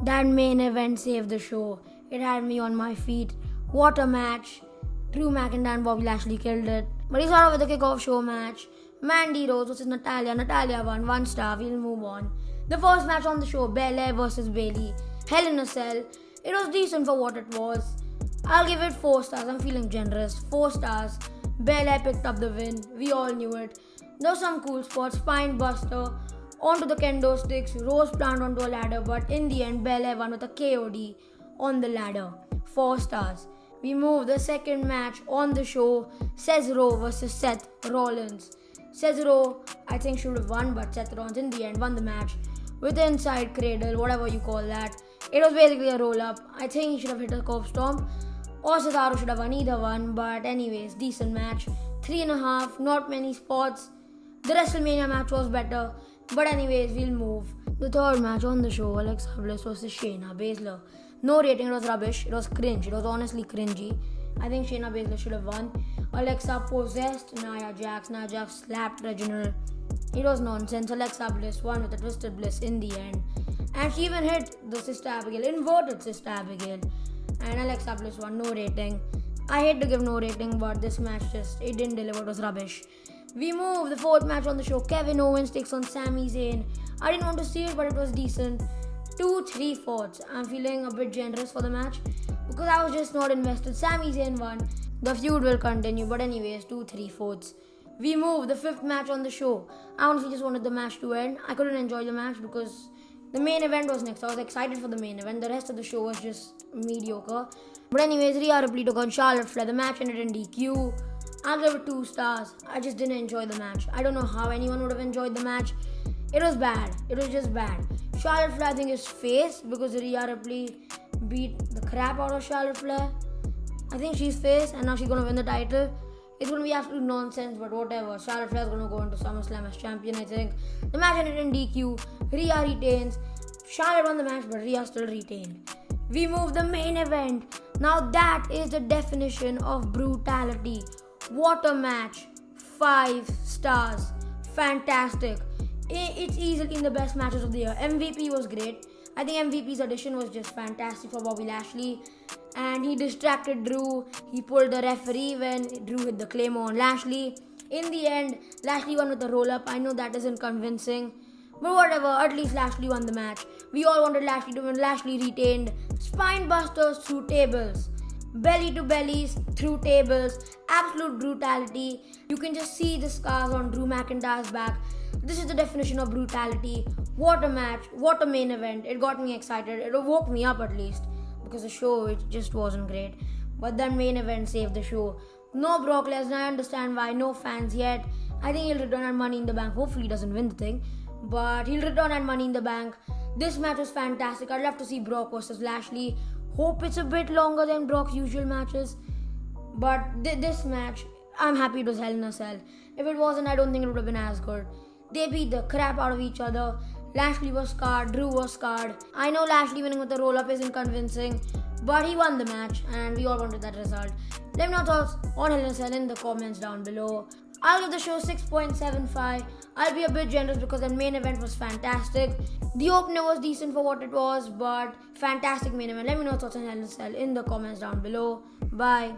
That main event saved the show. It had me on my feet. What a match. Drew McIntyre and Bobby Lashley killed it. But he started with the kickoff show match. Mandy Rose versus Natalia. Natalia won 1 star. We'll move on. The first match on the show, Bayley versus Bayley. Hell in a Cell. It was decent for what it was. I'll give it 4 stars. I'm feeling generous. 4 stars. Bayley picked up the win. We all knew it. There was some cool spots. Spine buster. Onto the kendo sticks. Rose plant onto a ladder. But in the end, Bayley won with a KOD on the ladder. 4 stars. We move the second match on the show. Cesaro versus Seth Rollins. Cesaro, I think, should have won, but Seth Rollins in the end won the match with the inside cradle, whatever you call that. It was basically a roll-up. I think he should have hit a curb stomp, or Cesaro should have won, either one. But anyways, decent match. 3.5, not many spots. The WrestleMania match was better. But anyways, we'll move. The third match on the show, Alexa Bliss versus Shayna Baszler. No rating, it was rubbish. It was cringe. It was honestly cringy. I think Shayna Baszler should have won. Alexa possessed Nia Jax. Nia Jax slapped Reginald. It was nonsense. Alexa Bliss won with a twisted bliss in the end. And she even hit the Sister Abigail, inverted Sister Abigail. And Alexa Bliss won, no rating. I hate to give no rating, but this match it didn't deliver. It was rubbish. We move the fourth match on the show. Kevin Owens takes on Sami Zayn. I didn't want to see it, but it was decent. 2 3/4. I'm feeling a bit generous for the match because I was just not invested. Sami Zayn won. The feud will continue, but anyways, 2 3/4. We move the fifth match on the show. I honestly just wanted the match to end. I couldn't enjoy the match because the main event was next. I was excited for the main event. The rest of the show was just mediocre. But anyways, Rhea Ripley took on Charlotte Flair. The match ended in DQ. I'll give it 2 stars. I just didn't enjoy the match. I don't know how anyone would have enjoyed the match. It was bad. It was just bad. Charlotte Flair, I think, is face because Rhea Ripley beat the crap out of Charlotte Flair. I think she's face and now she's going to win the title. It's going to be absolute nonsense, but whatever. Charlotte Flair is going to go into SummerSlam as champion, I think. The match ended in DQ. Rhea retains. Charlotte won the match, but Rhea still retained. We move the main event. Now that is the definition of brutality. What a match. 5 stars. Fantastic. It's easily in the best matches of the year. MVP was great. I think MVP's addition was just fantastic for Bobby Lashley. And he distracted Drew. He pulled the referee when Drew hit the Claymore on Lashley. In the end, Lashley won with a roll-up. I know that isn't convincing. But whatever, at least Lashley won the match. We all wanted Lashley to win. Lashley retained. Spine busters through tables. Belly to bellies through tables. Absolute brutality. You can just see the scars on Drew McIntyre's back. This is the definition of brutality. What a match. What a main event. It got me excited. It woke me up at least. Because the show, it just wasn't great. But that main event saved the show. No Brock Lesnar. I understand why. No fans yet. I think he'll return at Money in the Bank. Hopefully he doesn't win the thing. But he'll return at Money in the Bank. This match was fantastic. I'd love to see Brock versus Lashley. Hope it's a bit longer than Brock's usual matches. But this match, I'm happy it was Hell in a Cell. If it wasn't, I don't think it would have been as good. They beat the crap out of each other. Lashley was scarred, Drew was scarred. I know Lashley winning with the roll-up isn't convincing, but he won the match and we all wanted that result. Let me know thoughts on Hell in a Cell in the comments down below. I'll give the show 6.75. I'll be a bit generous because the main event was fantastic. The opener was decent for what it was, but fantastic main event. Let me know thoughts on Hell in a Cell in the comments down below. Bye.